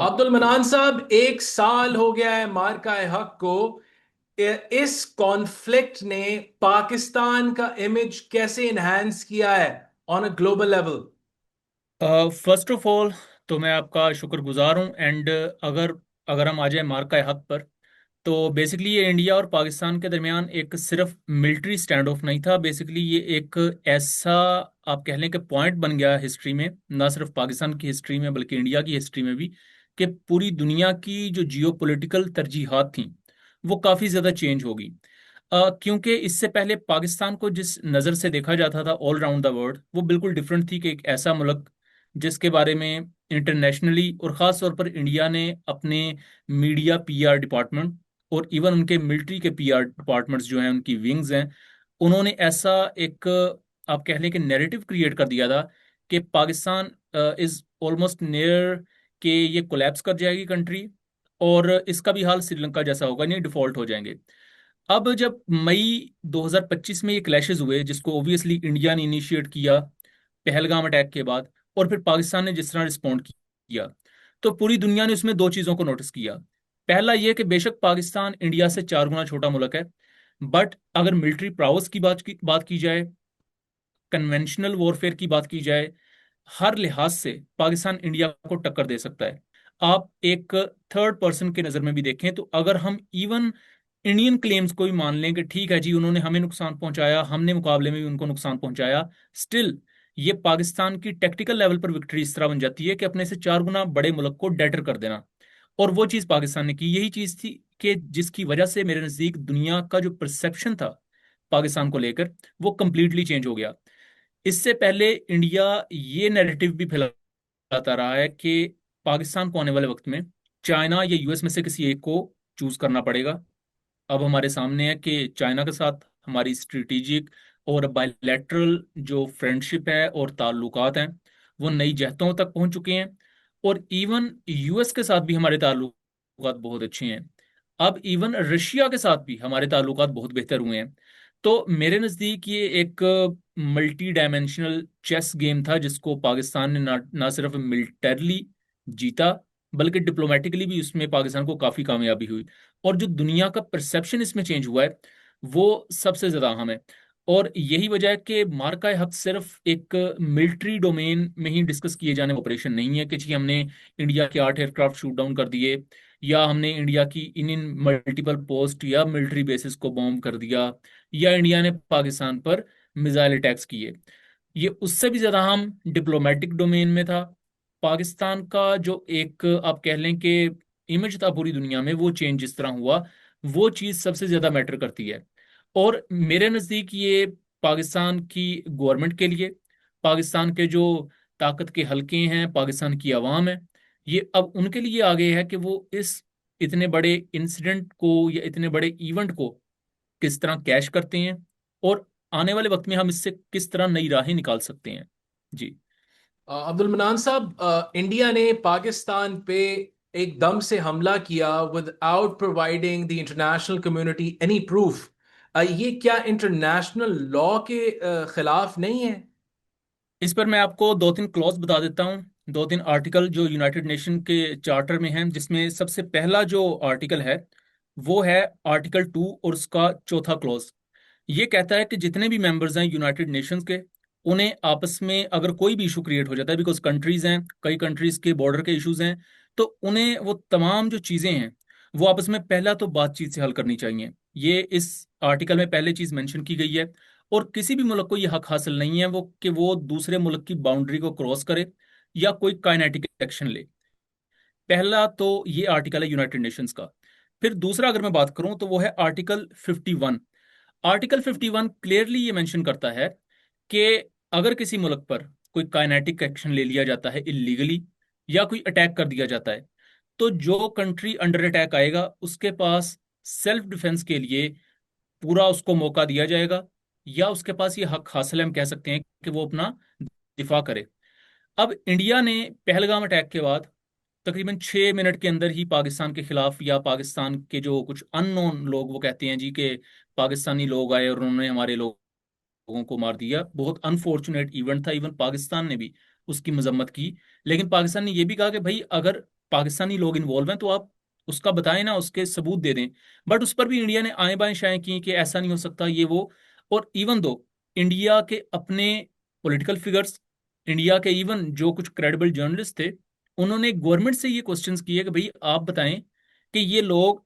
Abdul okay. मनान साहब, 1 साल हो गया है मार्का हक को। इस कॉन्फ्लिक्ट ने पाकिस्तान का इमेज कैसे इनहेंस किया है on a global level? First of all, तो मैं आपका शुक्रगुजार हूँ। एंड अगर अगर हम आ जाए मार्का हक पर, तो बेसिकली ये इंडिया और पाकिस्तान के दरमियान एक सिर्फ मिलिट्री स्टैंड ऑफ नहीं था। बेसिकली ये एक ऐसा, आप कह लें कि पॉइंट बन गया हिस्ट्री में, ना सिर्फ पाकिस्तान की हिस्ट्री में बल्कि इंडिया की हिस्ट्री में भी, कि पूरी दुनिया की जो जियो पॉलिटिकल तरजीहात थी वो काफ़ी ज़्यादा चेंज होगी। क्योंकि इससे पहले पाकिस्तान को जिस नज़र से देखा जाता था ऑल राउंड द वर्ल्ड, वो बिल्कुल डिफरेंट थी, कि एक ऐसा मुल्क जिसके बारे में इंटरनेशनली और ख़ास तौर पर इंडिया ने अपने मीडिया पीआर डिपार्टमेंट और इवन उनके मिलिट्री के पीआर डिपार्टमेंट्स जो हैं, उनकी विंग्स हैं, उन्होंने ऐसा एक, आप कह लें कि नैरेटिव क्रिएट कर दिया था कि पाकिस्तान इज ऑलमोस्ट नियर, कि ये कोलैप्स कर जाएगी कंट्री, और इसका भी हाल श्रीलंका जैसा होगा, नहीं डिफॉल्ट हो जाएंगे। अब जब मई 2025 में ये क्लैशेस हुए, जिसको ओबियसली इंडिया ने इनिशिएट किया पहलगाम अटैक के बाद, और फिर पाकिस्तान ने जिस तरह रिस्पॉन्ड किया, तो पूरी दुनिया ने उसमें दो चीज़ों को नोटिस किया। पहला ये कि बेशक पाकिस्तान इंडिया से 4 गुना छोटा मुल्क है, बट अगर मिलिट्री प्राउस की बात की जाए, कन्वेंशनल वॉरफेयर की बात की जाए, हर लिहाज से पाकिस्तान इंडिया को टक्कर दे सकता है। आप एक थर्ड पर्सन के नज़र में भी देखें, तो अगर हम इवन इंडियन क्लेम्स को भी मान लें कि ठीक है जी, उन्होंने हमें नुकसान पहुंचाया, हमने मुकाबले में भी उनको नुकसान पहुंचाया, स्टिल ये पाकिस्तान की टेक्टिकल लेवल पर विक्ट्री इस तरह बन जाती है कि अपने से 4 गुना बड़े मुल्क को डेटर कर देना। और वो चीज़ पाकिस्तान ने की, यही चीज़ थी कि जिसकी वजह से मेरे नज़दीक दुनिया का जो परसेप्शन था पाकिस्तान को लेकर, वो कंप्लीटली चेंज हो गया। इससे पहले इंडिया ये नैरेटिव भी फैलाता रहा है कि पाकिस्तान को आने वाले वक्त में चाइना या यूएस में से किसी एक को चूज करना पड़ेगा। अब हमारे सामने है कि चाइना के साथ हमारी स्ट्रेटेजिक और बायलैटरल जो फ्रेंडशिप है और ताल्लुकात हैं, वो नई जहतों तक पहुंच चुके हैं। और इवन यूएस के साथ भी हमारे ताल्लुकात बहुत अच्छे हैं। अब इवन रशिया के साथ भी हमारे ताल्लुकात बहुत बेहतर हुए हैं। तो मेरे नज़दीक ये एक मल्टी डायमेंशनल चेस गेम था, जिसको पाकिस्तान ने ना सिर्फ मिलिटरली जीता, बल्कि डिप्लोमेटिकली भी उसमें पाकिस्तान को काफ़ी कामयाबी हुई। और जो दुनिया का परसेप्शन इसमें चेंज हुआ है, वो सबसे ज्यादा अहम है। और यही वजह है कि मार्का हक सिर्फ एक मिलिट्री डोमेन में ही डिस्कस किए जाने वाला ऑपरेशन नहीं है, कि जी हमने इंडिया के 8 एयरक्राफ्ट शूट डाउन कर दिए, या हमने इंडिया की इन इन मल्टीपल पोस्ट या मिलिट्री बेसिस को बॉम्ब कर दिया, या इंडिया ने पाकिस्तान पर मिसाइल अटैक्स किए। ये उससे भी ज्यादा हम डिप्लोमेटिक डोमेन में था। पाकिस्तान का जो एक, आप कह लें कि इमेज था पूरी दुनिया में, वो चेंज जिस तरह हुआ, वो चीज सबसे ज्यादा मैटर करती है। और मेरे नजदीक ये पाकिस्तान की गवर्नमेंट के लिए, पाकिस्तान के जो ताकत के हलके हैं, पाकिस्तान की आवाम है, ये अब उनके लिए आ गए है कि वो इस इतने बड़े इंसिडेंट को या इतने बड़े इवेंट को किस तरह कैश करते हैं, और आने वाले वक्त में हम इससे किस तरह नई राहें निकाल सकते हैं। जी। अब्दुल मनान साहब, इंडिया ने पाकिस्तान पे एकदम से हमला किया without providing the international community any proof. ये क्या इंटरनेशनल लॉ के खिलाफ नहीं है? इस पर मैं आपको दो तीन क्लॉज बता देता हूँ, दो तीन आर्टिकल जो यूनाइटेड नेशन के चार्टर में हैं, जिसमें सबसे पहला जो आर्टिकल है वो है आर्टिकल 2, और उसका चौथा क्लॉज। ये कहता है कि जितने भी मेंबर्स हैं यूनाइटेड नेशंस के, उन्हें आपस में अगर कोई भी इशू क्रिएट हो जाता है, बिकॉज कंट्रीज हैं, कई कंट्रीज के बॉर्डर के इश्यूज हैं, तो उन्हें वो तमाम जो चीज़ें हैं वो आपस में पहला तो बातचीत से हल करनी चाहिए। ये इस आर्टिकल में पहले चीज़ मेंशन की गई है। और किसी भी मुल्क को यह हक हासिल नहीं है वो कि वो दूसरे मुल्क की बाउंड्री को क्रॉस करे या कोई काइनेटिक एक्शन ले। पहला तो ये आर्टिकल है यूनाइटेड नेशंस का। फिर दूसरा अगर मैं बात करूं, तो वो है आर्टिकल 51। आर्टिकल 51 क्लियरली ये मेंशन करता है कि अगर किसी मुल्क पर कोई काइनेटिक एक्शन ले लिया जाता है इलीगली, या कोई अटैक कर दिया जाता है, तो जो कंट्री अंडर अटैक आएगा उसके पास सेल्फ डिफेंस के लिए पूरा उसको मौका दिया जाएगा, या उसके पास ये हक हासिल है, हम कह सकते हैं, कि वो अपना दिफा करे। अब इंडिया ने पहलगाम अटैक के बाद तकरीबन 6 मिनट के अंदर ही पाकिस्तान के खिलाफ, या पाकिस्तान के जो कुछ अननोन लोग वो कहते हैं जी कि पाकिस्तानी लोग आए और उन्होंने हमारे लोगों को मार दिया, बहुत अनफॉर्चुनेट इवेंट था, इवन पाकिस्तान ने भी उसकी मजम्मत की। लेकिन पाकिस्तान ने यह भी कहा कि भाई, अगर पाकिस्तानी लोग इन्वॉल्व हैं, तो आप उसका बताएं ना, उसके सबूत दे दें। बट उस पर भी इंडिया ने आए बाएं शाएं की कि ऐसा नहीं हो सकता ये वो। और इवन दो इंडिया के अपने पॉलिटिकल फिगर्स, इंडिया के इवन जो कुछ क्रेडिबल जर्नलिस्ट थे, उन्होंने गवर्नमेंट से ये क्वेश्चंस किए कि भाई आप बताएं कि ये लोग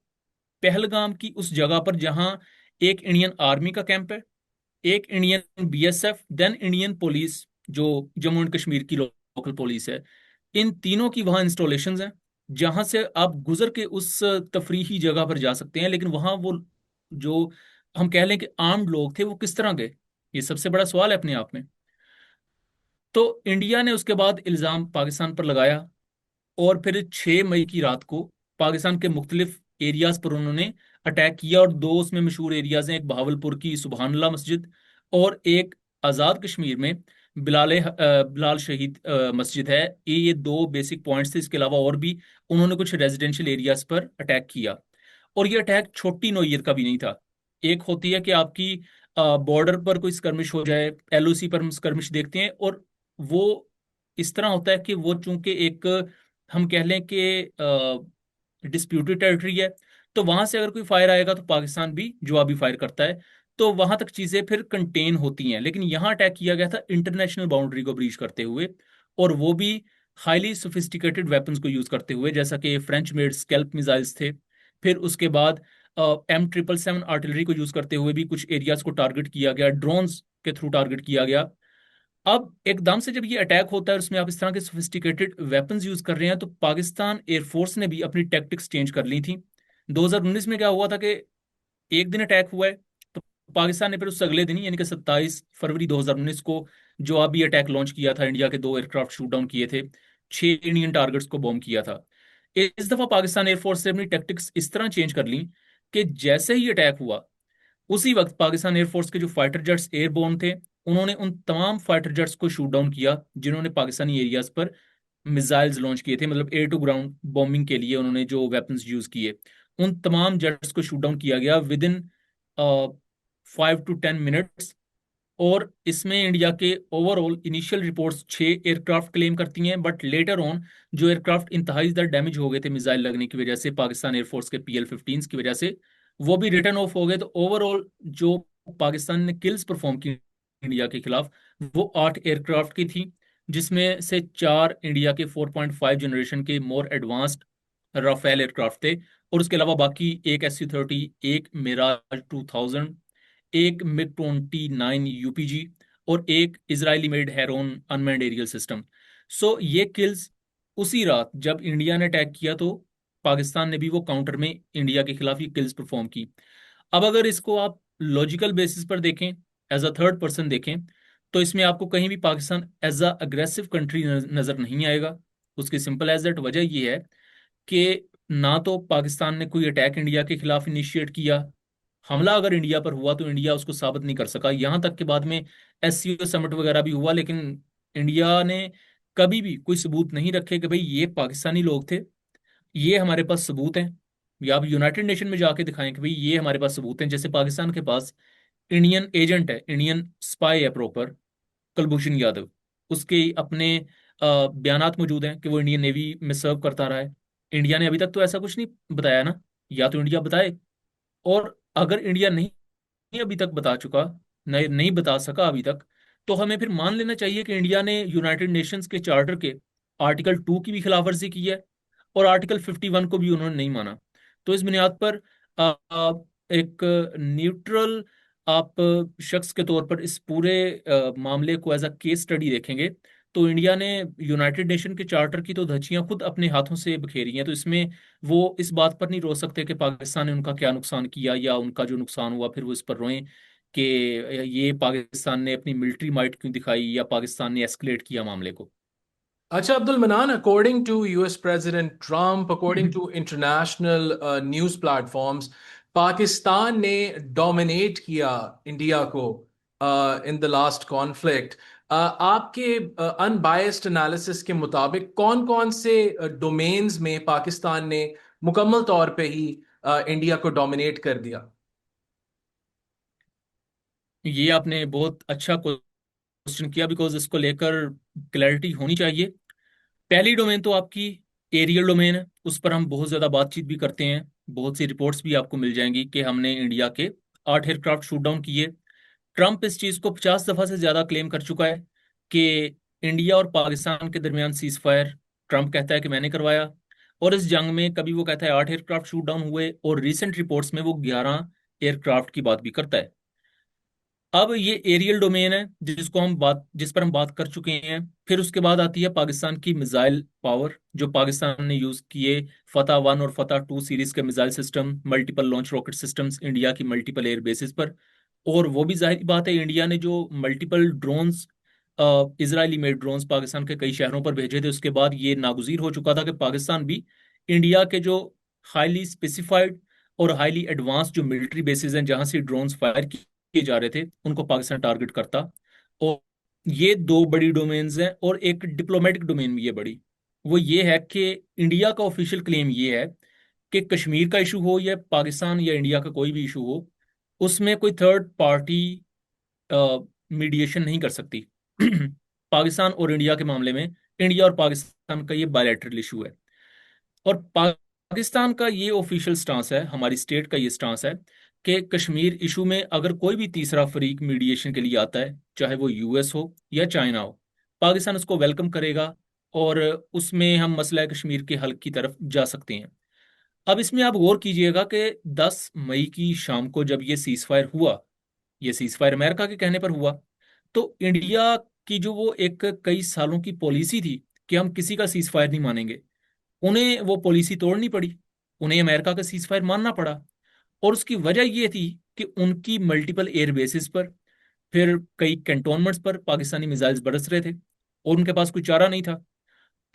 पहलगाम की उस जगह पर जहां एक इंडियन आर्मी का कैंप है, एक Indian BSF, then Indian police जो जम्मू एंड कश्मीर की लोकल पुलिस है, इन तीनों की वहां इंस्टॉलेशंस हैं, जहां से आप गुजर के उस तफरीही जगह पर जा सकते हैं। लेकिन वहां वो जो हम कह लें कि आर्म्ड लोग थे, वो किस तरह गए, ये सबसे बड़ा सवाल है अपने आप में। तो इंडिया ने उसके बाद इल्जाम पाकिस्तान पर लगाया, और फिर 6 मई की रात को पाकिस्तान के मुख्तलिफ एरियाज पर उन्होंने अटैक किया। और दो उसमें मशहूर एरियाज हैं, एक बहावलपुर की सुबहानल्लाह मस्जिद, और एक आज़ाद कश्मीर में बिलाल शहीद मस्जिद है। ये दो बेसिक पॉइंट्स थे। इसके अलावा और भी उन्होंने कुछ रेजिडेंशियल एरियाज पर अटैक किया। और ये अटैक छोटी नौयत का भी नहीं था। एक होती है कि आपकी बॉर्डर पर कोई स्कर्मिश हो जाए, एलओसी पर हम स्कर्मिश देखते हैं, और वो इस तरह होता है कि वो चूंकि एक हम कह लें कि डिस्प्यूटेड टेरिटरी है, तो वहां से अगर कोई फायर आएगा तो पाकिस्तान भी जवाबी फायर करता है। तो वहां तक चीजें फिर कंटेन होती हैं। लेकिन यहां अटैक किया गया था इंटरनेशनल बाउंड्री को ब्रीच करते हुए, और वो भी हाईली सोफिस्टिकेटेड वेपन्स को यूज करते हुए, जैसा कि फ्रेंच मेड स्कैल्प मिसाइल्स थे। फिर उसके बाद M777 आर्टिलरी को यूज करते हुए भी कुछ एरियाज को टारगेट किया गया, ड्रोन्स के थ्रू टारगेट किया गया। अब एकदम से जब ये अटैक होता है और उसमें आप इस तरह के सोफिस्टिकेटेड वेपन्स यूज कर रहे हैं, तो पाकिस्तान एयरफोर्स ने भी अपनी टैक्टिक्स चेंज कर ली थी। 2019 में क्या हुआ था कि एक दिन अटैक हुआ है, तो पाकिस्तान ने फिर उस अगले दिन यानी कि 27 फरवरी 2019 को जो अभी अटैक लॉन्च किया था, इंडिया के 2 एयरक्राफ्ट शूट डाउन किए थे, 6 इंडियन टारगेट्स को बॉम्ब किया था। इस दफा पाकिस्तान एयरफोर्स ने अपनी टैक्टिक्स इस तरह चेंज कर ली कि जैसे ही अटैक हुआ, उसी वक्त पाकिस्तान एयरफोर्स के जो फाइटर जेट्स एयरबोर्न थे, उन्होंने उन तमाम फाइटर जेट्स को शूट डाउन किया जिन्होंने पाकिस्तानी एरियाज पर मिसाइल्स लॉन्च किए थे। मतलब एयर टू ग्राउंड बॉम्बिंग के लिए उन्होंने जो वेपन्स यूज किए, उन तमाम जेट्स को शूट डाउन किया गया विद इन 5 to 10 मिनट्स। और इसमें इंडिया के overall initial reports 6 aircraft claim करती हैं, बट लेटर ऑन जो एयरक्राफ्ट इंतहाई ज्यादा डैमेज हो गए थे मिसाइल लगने की वजह से, पाकिस्तान एयरफोर्स के PL-15 की वजह से, वो भी रिटर्न ऑफ हो गए। तो ओवरऑल जो पाकिस्तान ने किल्स परफॉर्म की इंडिया के खिलाफ, वो 8 एयरक्राफ्ट की थी, जिसमें से 4 इंडिया के 4.5 जनरेशन के मोर एडवांस्ड राफेल एयरक्राफ्ट थे। और उसके अलावा बाकी एक SU-30, एक मिराज 2000, एक MiG-29 UPG, और एक Israeli made Heron unmanned aerial system. So ये किल्स उसी रात जब इंडिया ने अटैक किया, तो पाकिस्तान ने भी वो काउंटर में इंडिया के खिलाफ ये किल्स परफॉर्म की। अब अगर इसको आप लॉजिकल बेसिस पर देखें, एज अ थर्ड पर्सन देखें, तो इसमें आपको कहीं भी Pakistan as a aggressive country नजर नहीं आएगा। उसकी सिंपल एज दैट वजह यह है कि ना तो पाकिस्तान ने कोई अटैक इंडिया के खिलाफ इनिशिएट किया, हमला अगर इंडिया पर हुआ तो इंडिया उसको साबित नहीं कर सका। यहां तक के बाद में SCO समिट वगैरह भी हुआ, लेकिन इंडिया ने कभी भी कोई सबूत नहीं रखे कि भाई ये पाकिस्तानी लोग थे, ये हमारे पास सबूत हैं। या आप यूनाइटेड नेशन में जाके दिखाएं कि भाई ये हमारे पास सबूत हैं। जैसे पाकिस्तान के पास इंडियन एजेंट है, इंडियन स्पाई है प्रॉपर, कुलभूषण यादव, उसके अपने बयानात मौजूद हैं कि वो इंडियन नेवी में सर्व करता रहा है। इंडिया ने अभी तक तो ऐसा कुछ नहीं बताया ना, या तो इंडिया बताए। और अगर इंडिया नहीं अभी तक बता चुका, नहीं बता सका अभी तक, तो हमें फिर मान लेना चाहिए कि इंडिया ने यूनाइटेड नेशंस के चार्टर के आर्टिकल 2 की भी खिलाफवर्जी की है, और आर्टिकल 51 को भी उन्होंने नहीं माना। तो इस बुनियाद पर एक न्यूट्रल आप शख्स के तौर पर इस पूरे मामले को एज अ केस स्टडी देखेंगे, तो इंडिया ने यूनाइटेड नेशन के चार्टर की तो धज्जियां खुद अपने हाथों से बखेरी हैं। तो इसमें वो इस बात पर नहीं रो सकते कि पाकिस्तान ने उनका क्या नुकसान किया, या उनका जो नुकसान हुआ फिर वो इस पर रोएं कि ये पाकिस्तान ने अपनी मिलिट्री माइट क्यों दिखाई, या पाकिस्तान ने एस्केलेट किया मामले को। अच्छा अब्दुल मनान, according to US President Trump, according hmm. to international news platforms, Pakistan ने डोमिनेट किया इंडिया को इन द लास्ट कॉन्फ्लिक्ट। आपके अनबायस्ड एनालिसिस के मुताबिक कौन कौन से डोमेन्स में पाकिस्तान ने मुकम्मल तौर पे ही इंडिया को डोमिनेट कर दिया? ये आपने बहुत अच्छा क्वेश्चन किया, बिकॉज इसको लेकर क्लैरिटी होनी चाहिए। पहली डोमेन तो आपकी एरियल डोमेन है, उस पर हम बहुत ज़्यादा बातचीत भी करते हैं। बहुत सी रिपोर्ट्स भी आपको मिल जाएंगी कि हमने इंडिया के 8 एयरक्राफ्ट शूट डाउन किए। ट्रंप इस चीज़ को 50 दफ़ा से ज़्यादा क्लेम कर चुका है कि इंडिया और पाकिस्तान के दरमियान सीज फायर ट्रंप कहता है कि मैंने करवाया। और इस जंग में कभी वो कहता है 8 एयरक्राफ्ट शूट डाउन हुए, और रिसेंट रिपोर्ट्स में वो 11 एयरक्राफ्ट की बात भी करता है। अब ये एरियल डोमेन है जिस पर हम बात कर चुके हैं। फिर उसके बाद आती है पाकिस्तान की मिसाइल पावर, जो पाकिस्तान ने यूज किए। फतह 1 और फतह 2 सीरीज के missile system, multiple launch rocket systems India की मल्टीपल एयर बेसिस पर। और वो भी जाहिर बात है, इंडिया ने जो multiple drones, Israeli made drones Pakistan के कई शहरों पर भेजे थे, उसके बाद ये नागुजीर हो चुका था कि पाकिस्तान भी इंडिया के जो हाईली स्पेसिफाइड और हाईली एडवांस जो मिलिट्री बेसिस हैं जहां से ड्रोन्स फायर किए जा रहे थे, उनको पाकिस्तान टारगेट करता। और ये दो बड़ी डोमेन्स हैं, और एक डिप्लोमेटिक डोमेन भी है बड़ी। वो ये है कि इंडिया का ऑफिशियल क्लेम ये है कि कश्मीर का इशू हो या पाकिस्तान या इंडिया का कोई भी इशू हो, उसमें कोई थर्ड पार्टी मीडिएशन नहीं कर सकती। पाकिस्तान और इंडिया के मामले में इंडिया और पाकिस्तान का ये बायलैटरल इशू है। और पाकिस्तान का ये ऑफिशियल स्टांस है, हमारी स्टेट का ये स्टांस है कि कश्मीर इशू में अगर कोई भी तीसरा फरीक मीडिएशन के लिए आता है, चाहे वो यूएस हो या चाइना हो, पाकिस्तान उसको वेलकम करेगा, और उसमें हम मसला कश्मीर के हल की तरफ जा सकते हैं। अब इसमें आप गौर कीजिएगा कि 10 मई की शाम को जब ये सीज फायर हुआ, ये सीज फायर अमेरिका के कहने पर हुआ, तो इंडिया की जो वो एक कई सालों की पॉलिसी थी कि हम किसी का सीज फायर नहीं मानेंगे, उन्हें वो पॉलिसी तोड़नी पड़ी। उन्हें अमेरिका का सीज फायर मानना पड़ा। और उसकी वजह ये थी कि उनकी मल्टीपल एयर बेसिस पर, फिर कई कैंटोनमेंट्स पर पाकिस्तानी मिसाइल्स बरस रहे थे, और उनके पास कोई चारा नहीं था।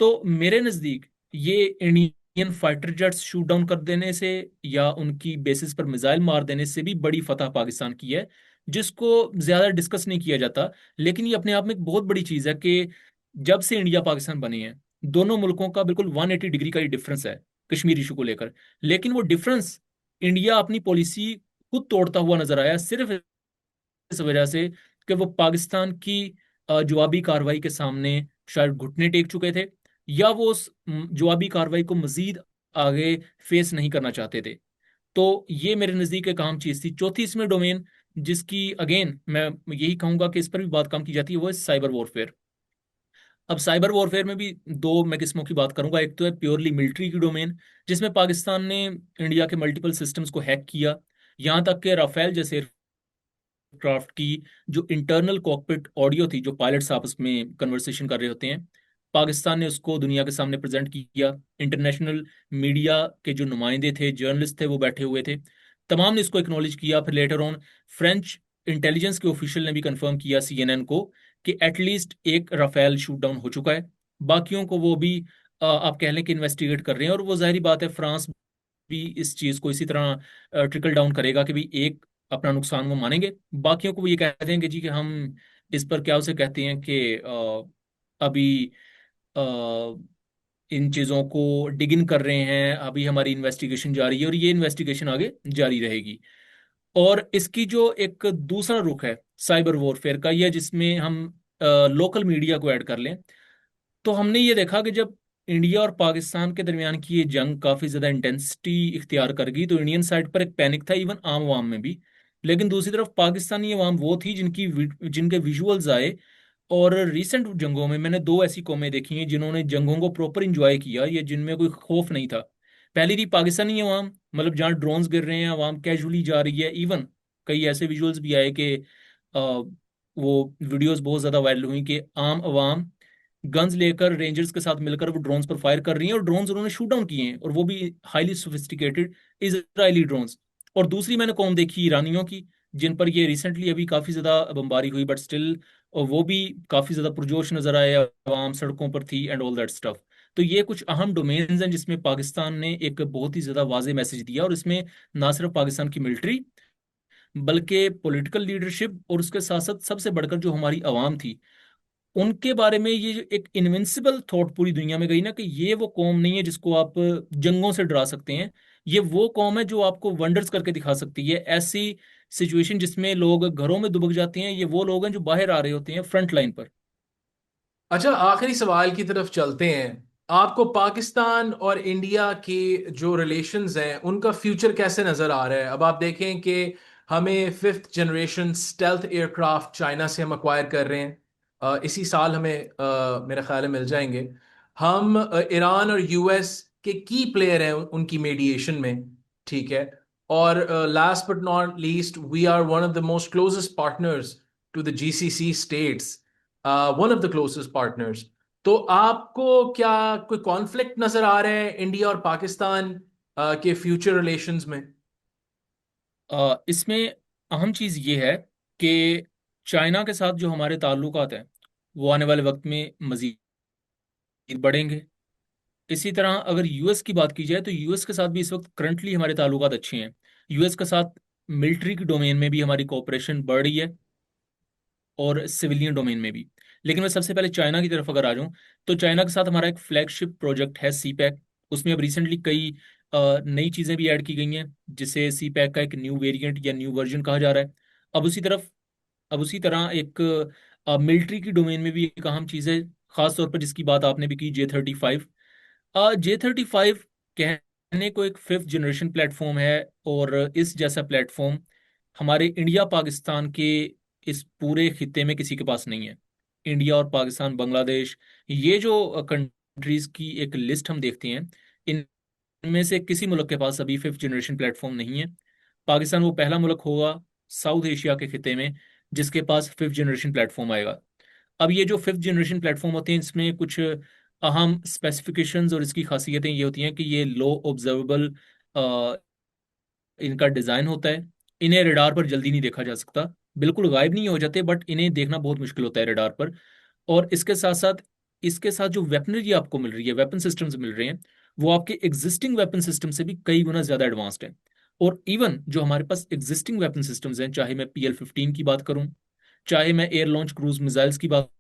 तो मेरे नज़दीक ये Indian fighter jets shoot down कर देने से या उनकी बेसिस पर मिसाइल मार देने से भी बड़ी फतह पाकिस्तान की है, जिसको ज्यादा डिस्कस नहीं किया जाता। लेकिन ये अपने आप में एक बहुत बड़ी चीज है कि जब से इंडिया पाकिस्तान बने हैं, दोनों मुल्कों का बिल्कुल 180 डिग्री का ही डिफरेंस है कश्मीर इशू को लेकर। लेकिन वो डिफरेंस इंडिया अपनी पॉलिसी खुद तोड़ता हुआ नजर आया, सिर्फ इस वजह से कि वो पाकिस्तान की जवाबी कार्रवाई के सामने शायद घुटने टेक चुके थे, या वो उस जवाबी कार्रवाई को मजीद आगे फेस नहीं करना चाहते थे। तो ये मेरे नज़दीक एक अहम चीज़ थी। चौथी इसमें डोमेन, जिसकी अगेन मैं यही कहूंगा कि इस पर भी बात कम की जाती है, वो है साइबर वॉरफेयर। अब साइबर वॉरफेयर में भी दो मैं किस्मों की बात करूंगा। एक तो है प्योरली मिलिट्री की डोमेन, जिसमें पाकिस्तान ने इंडिया के मल्टीपल सिस्टम्स को हैक किया, यहाँ तक कि राफेल जैसे क्राफ्ट की जो इंटरनल कॉकपिट ऑडियो थी, जो पायलट्स आपस में कन्वर्सेशन कर रहे होते हैं, पाकिस्तान ने उसको दुनिया के सामने प्रेजेंट किया। इंटरनेशनल मीडिया के जो नुमाइंदे थे, जर्नलिस्ट थे, वो बैठे हुए थे, तमाम ने इसको एक्नॉलेज किया। फिर लेटर ऑन फ्रेंच इंटेलिजेंस के ऑफिशियल ने भी कंफर्म किया सीएनएन को कि एटलीस्ट एक राफेल शूट डाउन हो चुका है। बाकियों को वो भी आप कह लें कि इन्वेस्टिगेट कर रहे हैं। और वो जाहिर बात है, फ्रांस भी इस चीज को इसी तरह ट्रिकल डाउन करेगा कि भाई एक अपना नुकसान वो मानेंगे, बाकियों को वो ये कह देंगे जी कि हम इस पर क्या उसे कहते हैं कि अभी अ, इन चीज़ों को डिग इन कर रहे हैं, अभी हमारी इन्वेस्टिगेशन जारी है, और ये इन्वेस्टिगेशन आगे जारी रहेगी। और इसकी जो एक दूसरा रुख है साइबर वॉरफेयर का, यह जिसमें हम लोकल मीडिया को ऐड कर लें, तो हमने ये देखा कि जब इंडिया और पाकिस्तान के दरमियान की ये जंग काफी ज्यादा इंटेंसिटी इख्तियार कर गई, तो इंडियन साइड पर एक पैनिक था, इवन आम आवाम में भी। लेकिन दूसरी तरफ पाकिस्तानी अवाम वो थी जिनके विजुअल्स आए। और रिसेंट जंगों में मैंने दो ऐसी कौमें देखी हैं जिन्होंने जंगों को प्रॉपर इंजॉय किया, ये जिनमें कोई खौफ नहीं था। पहली थी पाकिस्तानी अवाम, मतलब जहाँ ड्रोन्स गिर रहे हैं, अवाम कैजुअली जा रही है। इवन कई ऐसे विजुअल्स भी आए कि वो वीडियोस बहुत ज्यादा वायरल हुई कि आम अवाम गन्स लेकर रेंजर्स के साथ मिलकर वो ड्रोन्स पर फायर कर रही हैं, और ड्रोन्स उन्होंने शूट डाउन किए हैं, और वो भी हाईली सोफिस्टिकेटेड इजरायली ड्रोन्स। और दूसरी मैंने कौम देखी ईरानियों की, जिन पर ये रिसेंटली अभी काफी ज्यादा बमबारी हुई, बट स्टिल वो भी काफी ज्यादा पुरजोश नजर आए, आवाम सड़कों पर थी एंड ऑल दैट स्टफ। तो ये कुछ अहम डोमेन्स हैं जिसमें पाकिस्तान ने एक बहुत ही ज्यादा वाजे मैसेज दिया। और इसमें ना सिर्फ पाकिस्तान की मिलिट्री, बल्कि पॉलिटिकल लीडरशिप, और उसके साथ साथ सबसे बढ़कर जो हमारी आवाम थी, उनके बारे में ये जो एक इनविंसिबल थॉट पूरी दुनिया में गई ना, कि ये वो कौम नहीं है जिसको आप जंगों से डरा सकते हैं। ये वो कौम है जो आपको वंडर्स करके दिखा सकती है। ऐसी सिचुएशन जिसमें लोग घरों में दुबक जाते हैं, ये वो लोग हैं जो बाहर आ रहे होते हैं फ्रंट लाइन पर। अच्छा, आखिरी सवाल की तरफ चलते हैं। आपको पाकिस्तान और इंडिया के जो रिलेशंस हैं उनका फ्यूचर कैसे नजर आ रहा है? अब आप देखें कि हमें fifth generation stealth aircraft China से हम अक्वायर कर रहे हैं। इसी साल हमें मेरा ख्याल है मिल जाएंगे। हम ईरान और यूएस के की प्लेयर हैं उनकी मीडिएशन में। ठीक है। और last but not least, we are one of the most closest partners to the GCC states, one of the closest partners. तो आपको क्या कोई कॉन्फ्लिक्ट नजर आ रहा है इंडिया और पाकिस्तान के फ्यूचर रिलेशंस में? इसमें अहम चीज़ ये है कि चाइना के साथ जो हमारे ताल्लुकात हैं वो आने वाले वक्त में मज़ीद बढ़ेंगे। इसी तरह अगर यूएस की बात की जाए तो यूएस के साथ भी इस वक्त करंटली हमारे ताल्लुकात अच्छे हैं। यूएस के साथ मिलिट्री की डोमेन में भी हमारी कोऑपरेशन बढ़ रही है और सिविलियन डोमेन में भी। लेकिन मैं सबसे पहले चाइना की तरफ अगर आ जाऊं तो चाइना के साथ हमारा एक फ्लैगशिप प्रोजेक्ट है सी पैक। उसमें अब रिसेंटली कई नई चीज़ें भी ऐड की गई हैं जिसे सी पैक का एक न्यू वेरिएंट या न्यू वर्जन कहा जा रहा है। अब उसी तरफ अब उसी तरह एक मिलिट्री की डोमेन में भी एक अहम चीज़ है, खास तौर पर जिसकी बात आपने भी की, J-35। J-35 कहने को एक फिफ्थ जनरेशन प्लेटफॉर्म है, और इस जैसा प्लेटफॉर्म हमारे इंडिया पाकिस्तान के इस पूरे खित्ते में किसी के पास नहीं है। इंडिया और पाकिस्तान, बांग्लादेश, ये जो कंट्रीज की एक लिस्ट हम देखते हैं, इनमें से किसी मुल्क के पास अभी फिफ्थ जनरेशन प्लेटफॉर्म नहीं है। पाकिस्तान वो पहला मुल्क होगा साउथ एशिया के खिते में जिसके पास फिफ्थ जनरेशन प्लेटफॉर्म आएगा। अब ये जो फिफ्थ जनरेशन प्लेटफॉर्म होते हैं इसमें कुछ अहम स्पेसिफिकेशंस और इसकी खासियतें ये होती हैं कि ये लो ऑब्जर्वेबल इनका डिज़ाइन होता है। इन्हें रडार पर जल्दी नहीं देखा जा सकता, बिल्कुल गायब नहीं हो जाते, बट इन्हें देखना बहुत मुश्किल होता है रडार पर। और इसके साथ जो वेपनरी आपको मिल रही है, वेपन सिस्टम्स मिल रहे हैं, वो आपके एग्जिस्टिंग वेपन सिस्टम से भी कई गुना ज्यादा एडवांस्ड हैं। और इवन जो हमारे पास एग्जिस्टिंग वेपन सिस्टम्स हैं, चाहे मैं PL-15 की बात करूं, चाहे मैं एयर लॉन्च क्रूज मिसाइल्स की बात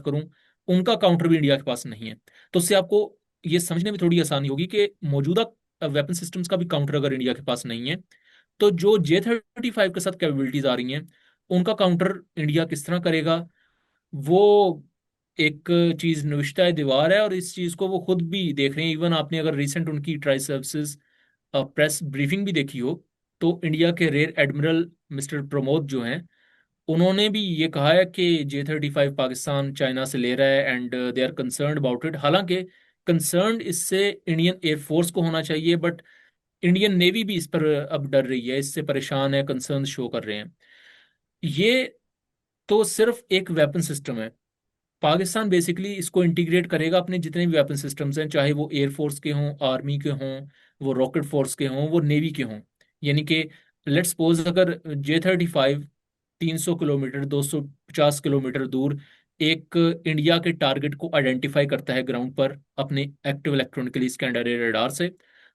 करूं, उनका काउंटर भी इंडिया के पास नहीं है। तो उससे आपको ये समझने में थोड़ी आसानी होगी कि मौजूदा वेपन सिस्टम्स का भी काउंटर अगर इंडिया के पास नहीं है, तो जो J-35 के साथ कैपेबिलिटीज आ रही हैं उनका काउंटर इंडिया किस तरह करेगा, वो एक चीज नुश्ता दीवार है। और इस चीज को वो खुद भी देख रहे हैं। इवन आपने अगर रिसेंट उनकी ट्राई सर्विसेज प्रेस ब्रीफिंग भी देखी हो, तो इंडिया के रेयर एडमिरल मिस्टर प्रमोद जो हैं, उन्होंने भी ये कहा है कि J-35 पाकिस्तान चाइना से ले रहा है and they are concerned about it. हालांकि कंसर्न इससे इंडियन एयरफोर्स को होना चाहिए, बट इंडियन नेवी भी इस पर अब डर रही है, इससे परेशान है, कंसर्न शो कर रहे हैं। ये तो सिर्फ एक वेपन सिस्टम है। पाकिस्तान बेसिकली इसको इंटीग्रेट करेगा अपने जितने भी वेपन सिस्टम्स हैं, चाहे वो एयरफोर्स के हों, आर्मी के हों, वो रॉकेट फोर्स के हों, वो नेवी के हों। यानी कि लेट्स सपोज अगर J-35 300 किलोमीटर, 250 किलोमीटर दूर एक इंडिया के टारगेट को आइडेंटिफाई करता है ग्राउंड पर अपने एक्टिव इलेक्ट्रॉनिकली स्कैनर रडार से,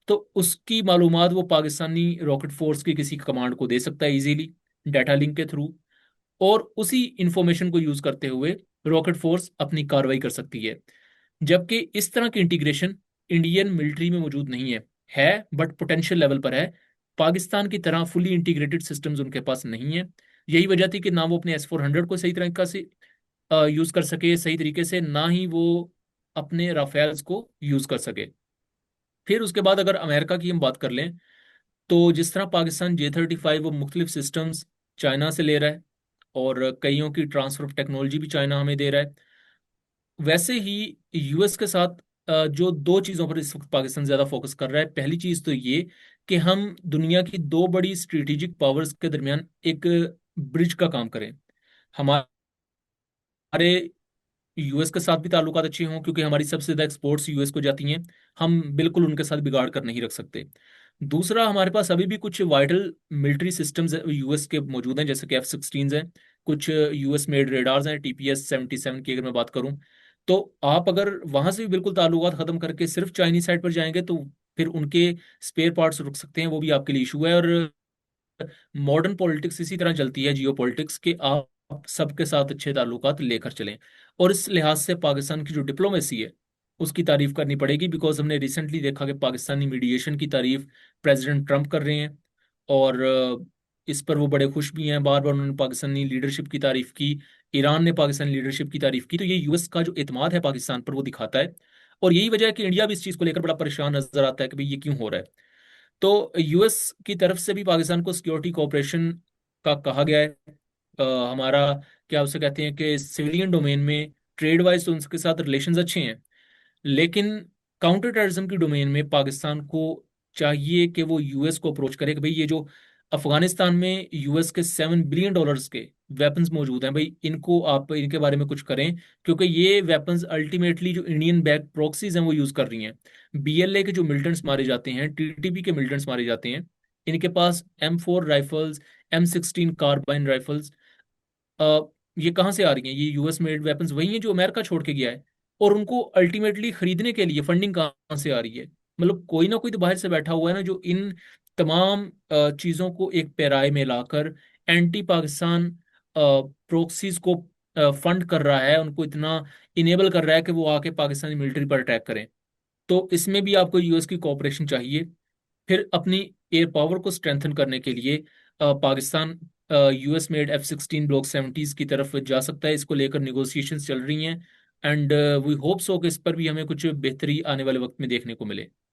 तो उसकी मालूमात वो पाकिस्तानी रॉकेट फोर्स की किसी कमांड को दे सकता है इजीली, डाटा लिंक के थ्रू। और उसी इंफॉर्मेशन को यूज करते हुए रॉकेट फोर्स अपनी कार्रवाई कर सकती है। जबकि इस तरह की इंटीग्रेशन इंडियन मिलिट्री में मौजूद नहीं है बट पोटेंशियल लेवल पर है। पाकिस्तान की तरह फुली इंटीग्रेटेड सिस्टम्स उनके पास नहीं है। यही वजह थी कि ना वो अपने S-400 को सही तरीका से यूज कर सके सही तरीके से, ना ही वो अपने राफेल्स को यूज कर सके। फिर उसके बाद अगर अमेरिका की हम बात कर लें, तो जिस तरह पाकिस्तान J-35 वो मुख्तलिफ सिस्टम्स चाइना से ले रहा है और कईयों की ट्रांसफर ऑफ टेक्नोलॉजी भी चाइना हमें दे रहा है, वैसे ही यूएस के साथ जो दो चीज़ों पर इस वक्त पाकिस्तान ज़्यादा फोकस कर रहा है। पहली चीज़ तो ये कि हम दुनिया की दो बड़ी स्ट्रेटेजिक पावर्स के दरमियान एक ब्रिज का काम करें। हमारे यूएस के साथ भी ताल्लुकात अच्छे हों, क्योंकि हमारी सबसे ज़्यादा एक्सपोर्ट्स यूएस को जाती हैं। हम बिल्कुल उनके साथ बिगाड़ कर नहीं रख सकते। दूसरा, हमारे पास अभी भी कुछ वाइटल मिलिट्री सिस्टम्स यूएस के मौजूद हैं, जैसे कि F-16 हैं, कुछ यूएस मेड रेडार्स हैं, TPS-77 की अगर मैं बात करूं। तो आप अगर वहां से भी बिल्कुल ताल्लुकात खत्म करके सिर्फ चाइनीज साइड पर जाएंगे तो फिर उनके स्पेयर पार्ट्स रुक सकते हैं, वो भी आपके लिए इशू है। और मॉडर्न पॉलिटिक्स इसी तरह चलती है, जियो पॉलिटिक्स, कि आप सबके साथ अच्छे ताल्लुकात लेकर चलें। और इस लिहाज से पाकिस्तान की जो डिप्लोमेसी है उसकी तारीफ करनी पड़ेगी, बिकॉज हमने रिसेंटली देखा कि पाकिस्तानी मीडिएशन की तारीफ प्रेसिडेंट ट्रंप कर रहे हैं। और इस पर वो बड़े खुश भी हैं, बार बार उन्होंने पाकिस्तानी लीडरशिप की तारीफ की, ईरान ने पाकिस्तानी लीडरशिप की तारीफ की। तो ये यूएस का जो एतमाद है पाकिस्तान पर वो दिखाता है। और यही वजह है कि इंडिया भी इस चीज़ को लेकर बड़ा परेशान नजर आता है कि भाई ये क्यों हो रहा है। तो यूएस की तरफ से भी पाकिस्तान को सिक्योरिटी कोऑपरेशन का कहा गया है। हमारा क्या उसे कहते हैं कि सिविलियन डोमेन में ट्रेड वाइज तो उनके साथ रिलेशंस अच्छे हैं, लेकिन काउंटर टेररिज्म की डोमेन में पाकिस्तान को चाहिए कि वो यूएस को अप्रोच करे कि भाई ये जो अफगानिस्तान में यूएस के $7 बिलियन के वेपन्स मौजूद हैं, भाई इनको आप इनके बारे में कुछ करें, क्योंकि ये वेपन्स अल्टीमेटली जो इंडियन बैक प्रॉक्सीज हैं वो यूज कर रही हैं। बीएलए के जो मिलिटेंट्स मारे जाते हैं, टीटीपी के मिलिटेंट्स मारे जाते हैं, इनके पास M4 rifles, M16 carbine rifles, uh, ये कहाँ से आ रही हैं? ये यूएस मेड वेपन्स वही हैं जो अमेरिका छोड़ के गया है। और उनको अल्टीमेटली खरीदने के लिए फंडिंग कहाँ से आ रही है? मतलब कोई ना कोई तो बाहर से बैठा हुआ है ना, जो इन तमाम चीजों को एक पैराए में लाकर एंटी पाकिस्तान प्रोक्सीज को फंड कर रहा है, उनको इतना इनेबल कर रहा है कि वो आके पाकिस्तानी मिलिट्री पर अटैक करें। तो इसमें भी आपको यूएस की कोऑपरेशन चाहिए। फिर अपनी एयर पावर को स्ट्रेंथन करने के लिए Pakistan US made F-16 block 70s की तरफ जा सकता है। इसको लेकर निगोशिएशंस चल रही हैं, एंड वी होप सो कि इस पर भी हमें कुछ बेहतरी आने वाले वक्त में देखने को मिले।